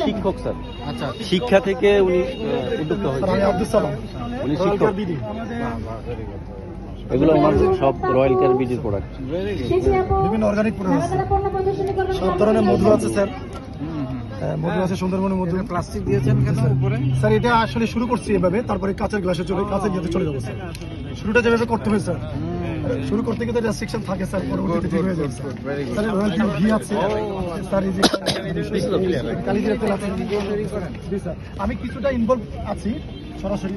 শিক্ষক স্যার, আচ্ছা, শিক্ষা থেকে উনি উদ্যোক্তা হয়েছেন। উনি শিক্ষক। এগুলো আমার সব রয়্যাল কেয়ার বিডির প্রোডাক্ট, বিভিন্ন অর্গানিক প্রোডাক্ট, সব ধরনের মধু আছে স্যার। মধু আছে, সুন্দরবনের মধু। প্লাস্টিক দিয়েছেন কেন উপরে স্যার? এটা আসলে শুরু করছি এভাবে, তারপরে কাঁচের গ্লাসে কাঁচের ইয়েতে চলে যাবো স্যার। শুরুটা যেভাবে করতে হয় স্যার, শুরু করতে গিয়ে রেস্ট্রিকশন থাকে স্যার, পরবর্তীতে ঠিক হয়ে যাবে স্যার। রয়্যাল কেয়ার ঘি আছে স্যার, এই যে কালিজিরা তেল আছে স্যার। আমি কিছুটা ইনভলভ আছি সরাসরি,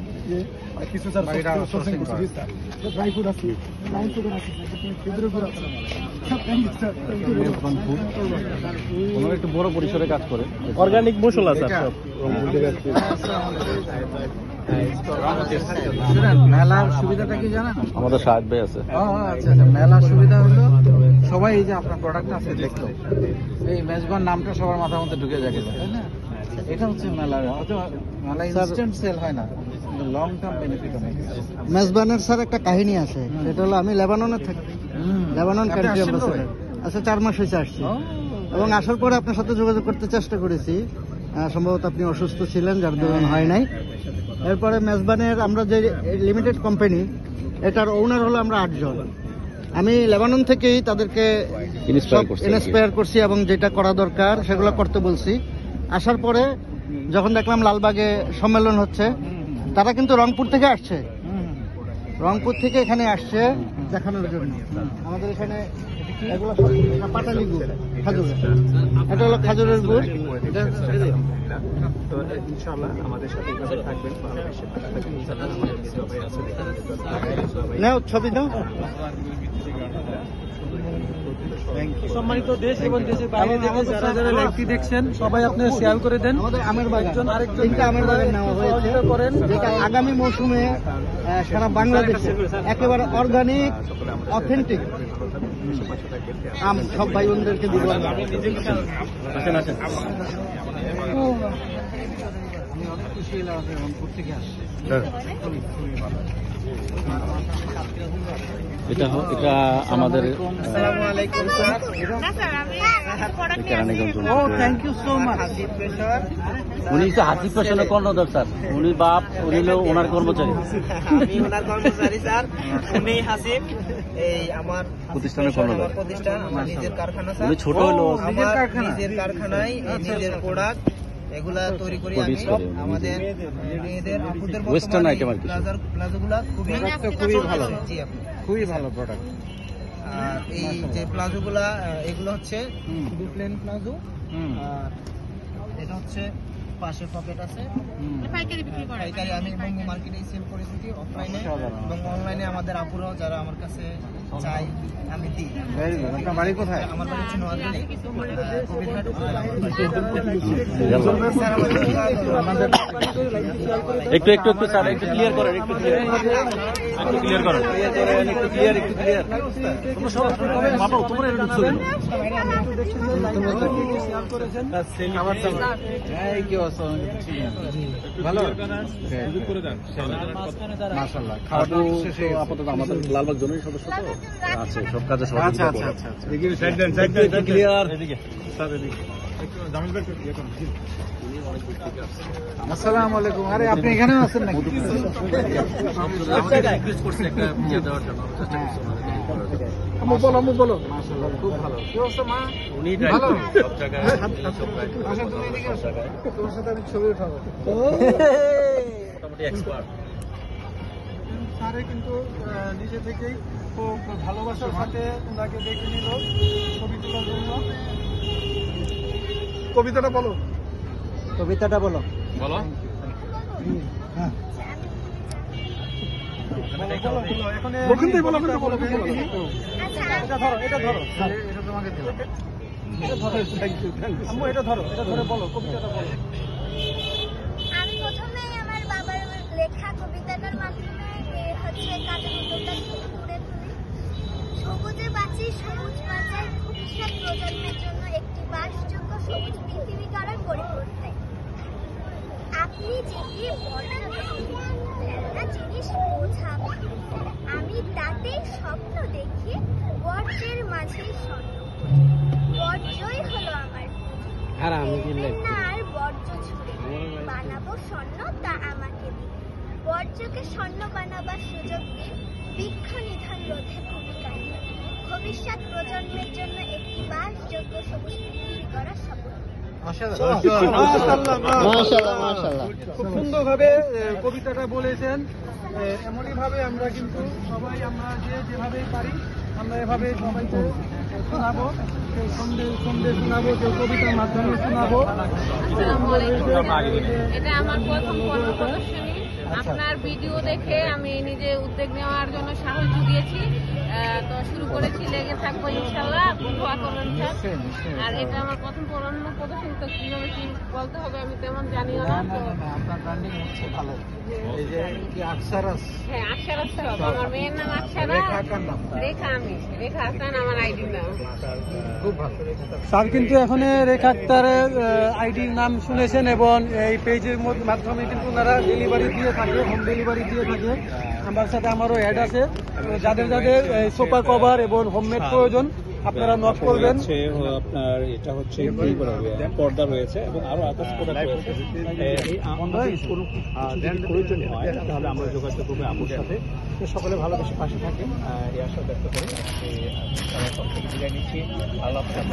কিছু স্যার সোর্সিং করছি স্যার। ড্রাই ফুড আছে, লাইন সুগার আছে স্যার, খেজুরের গুড় আছে ওনারা একটু বড় পরিসরে কাজ করে। অর্গানিক মশলা স্যার সব। মেলার সুবিধাটা কি জানেন? আমাদের সাহেব ভাই আছে। আচ্ছা আচ্ছা, মেলার সুবিধা হলো সবাই এই যে আপনার প্রোডাক্ট আছে দেখতো, এই মেজবান নামটা সবার মাথার মধ্যে ঢুকে যায়, তাই না? এটা হচ্ছে মেলার, হয়তো মেলা ইনস্ট্যান্ট সেল হয় না, লং টার্ম বেনিফিট অনেক। মেজবানের স্যার একটা কাহিনী আছে, সেটা হলো আমি লেবাননে থাকি, লেবানন কান্ট্রি অ্যাম্বাসেডর। আচ্ছা 4 মাস হয়েছে আসছি, এবং আসার পরে আপনার সাথে যোগাযোগ করতে চেষ্টা করেছি। সম্ভবত আপনি অসুস্থ ছিলেন, যার দরুন হয় নাই। এরপরে মেজবানের আমরা যে লিমিটেড কোম্পানি, এটার ওনার হলো আমরা 8 জন। আমি লেবানন থেকেই তাদেরকে ইন্সপায়ার করছি এবং যেটা করা দরকার সেগুলো করতে বলছি। আসার পরে যখন দেখলাম লালবাগে সম্মেলন হচ্ছে, তারা কিন্তু রংপুর থেকে আসছে, রংপুর থেকে এখানে আসছে দেখানোর জন্য। আমাদের এখানে এগুলো পাটালি গুড়, খাজুর, এটা হলো খাজুরের গুড়। তো ইনশাআল্লাহ আমাদের সাথে থাকবেন, নাও ছবি দাও। সম্মানিত দেশ এবং দেশের বাইরে থেকে যারা যারা লাইভটি দেখছেন সবাই আপনি শেয়ার করে দেন। আমাদের আমের বাগান, আরেকটা আমের বাগান নেওয়া হয়েছে, যেটা আগামী মৌসুমে সারা বাংলাদেশে একেবারে অর্গানিক অথেন্টিক আম সব ভাই বোনদেরকে দিব। আমি অনেক খুশি হলাম রংপুর থেকে আসছে। এটা আমাদের থ্যাংক ইউ সো মাচ। উনি হাসিব পেশনের কর্ণধার স্যার, উনি বাপ, উনি হলো ওনার কর্মচারী। আমি ওনার কর্মচারী স্যার, উনি হাসিব। এই আমার প্রতিষ্ঠানের কর্ণধার, প্রতিষ্ঠান, আমার নিজের কারখানা স্যার। উনি ছোট হলো আমার নিজের কারখানায় নিজের প্রোডাক্ট এগুলা তৈরি করি আমি। আমাদের মেয়েদের আপুদের ওয়েস্টার্ন আইটেম আর কি, প্লাজোগুলা খুবই ভালো, জি আপনি খুবই ভালো প্রোডাক্ট। আর এই যে প্লাজোগুলা, এগুলো হচ্ছে শুধু প্লেন প্লাজো। আর এটা হচ্ছে পাশে পকেট আছে, পাইকারি আমি বঙ্গ মার্কেটে সেল করে থাকি, অফলাইনে এবং অনলাইনে আমাদের আপুরাও যারা আমার কাছে চাই আমি দিই। আপনার বাড়ি কোথায়? আমার বাড়ি হচ্ছে নোয়াখালী, একটু একটু একটু স্যার একটু ক্লিয়ার করেন, একটু ক্লিয়ার করেন, একটু ক্লিয়ার। বাবা তোমরা এটা ঢুকছো কেন? ভালো আপাতত আমাদের লালবাগ জনের সদস্য তো আছে, সব কাজে আচ্ছা আচ্ছা আচ্ছা ক্লিয়ার। আসসালামু আলাইকুম। আরে আপনি এখানেও আছেন নাকি? বলো। মাশাআল্লাহ, খুব ভালো। কি অবস্থা মা? উনি ভালো? সব জায়গায় আচ্ছা তুমি এদিকে আসো, তোমার সাথে আমি ছবি উঠাবো। মোটামুটি এক্সপার্ট। স্যারে কিন্তু নিজে থেকেই খুব ভালোবাসার সাথে ওনাকে ডেকে নিল ছবি তোলার জন্য। কবিতাটা বলো। এটা ধরো তোমাকে দিলাম। এটা ধরো বলো, কবিতাটা বলো। আমি প্রথমে আমার বাবার লেখা কবিতাটার মাধ্যমে হচ্ছে কাজের উদ্যোগটা তুলে তুলি। সবুজে বাঁচি, সবুজ বাঁচাই, ভবিষ্যৎ প্রজন্মের জন্য একটি বাসযোগ্য সবুজ পৃথিবী গড়ার পরিকল্পনায়। আপনি যেটি বর্ণনা জিনিস বোঝাবো। আমি তাতেই স্বপ্ন দেখি বর্জ্যের মাঝেই স্বর্ণ। বর্জ্যই হলো আমার না আর বর্জ্য ছুড়ে বানাবো স্বর্ণ, তা আমাকে দিন। বর্জ্যকে স্বর্ণ বানাবার সুযোগ দিন, বৃক্ষ নিধন রোধে ভূমিকা নিন। ভবিষ্যৎ প্রজন্মের জন্য একটি বাসযোগ্য সবুজ পৃথিবী করার শপথ। মাশাআল্লাহ। খুব সুন্দরভাবে কবিতাটা বলেছেন। এমনই ভাবে আমরা কিন্তু সবাই আমরা যেভাবেই পারি আমরা এভাবে সবাইকে শোনাবো, কেউ সন্দেশ শোনাবো, কেউ কবিতার মাধ্যমে শোনাবো। এটা আমার প্রথম পর্ব প্রদর্শনী। আপনার ভিডিও দেখে আমি নিজে উদ্যোগ নেওয়ার জন্য সাহস জুগিয়েছি। তো শুরু করেছি, লেগে থাকবো ইনশাল্লাহ। দোয়া করবেন স্যার। আর এটা আমার প্রথম প্রদর্শনী, তো কিভাবে কি বলতে হবে আমি তেমন জানিও না। তো আপনার ব্র্যান্ডিং হচ্ছে ভালো। এই যে কি আকসারাস, হ্যাঁ আকসারাস সব। আমার মেয়ের নাম আকসারা, রেখা হাসান আমার আইডির নাম। খুব ভালো। স্যার কিন্তু এখন রেখা আক্তারের আইডির নাম শুনেছেন এবং এই পেজের মাধ্যমে কিন্তু ওনারা ডেলিভারি দিয়ে থাকে, হোম ডেলিভারি দিয়ে থাকে। আমার সাথে আমারও অ্যাড আছে। যাদের সোফা কভার এবং হোমমেড প্রয়োজন আপনারা নক করবেন। আপনার এটা হচ্ছে পর্দা রয়েছে এবং আরো আদার্স প্রোডাক্ট রয়েছে। প্রয়োজন হয় তাহলে আমরা যোগাযোগ করবো আপুর সাথে। তো সকলে ভালোবেসে পাশে থাকেন, এই আশা ব্যক্ত করে সব থেকে বিদায় নিচ্ছি। আল্লাহ হাফেজ।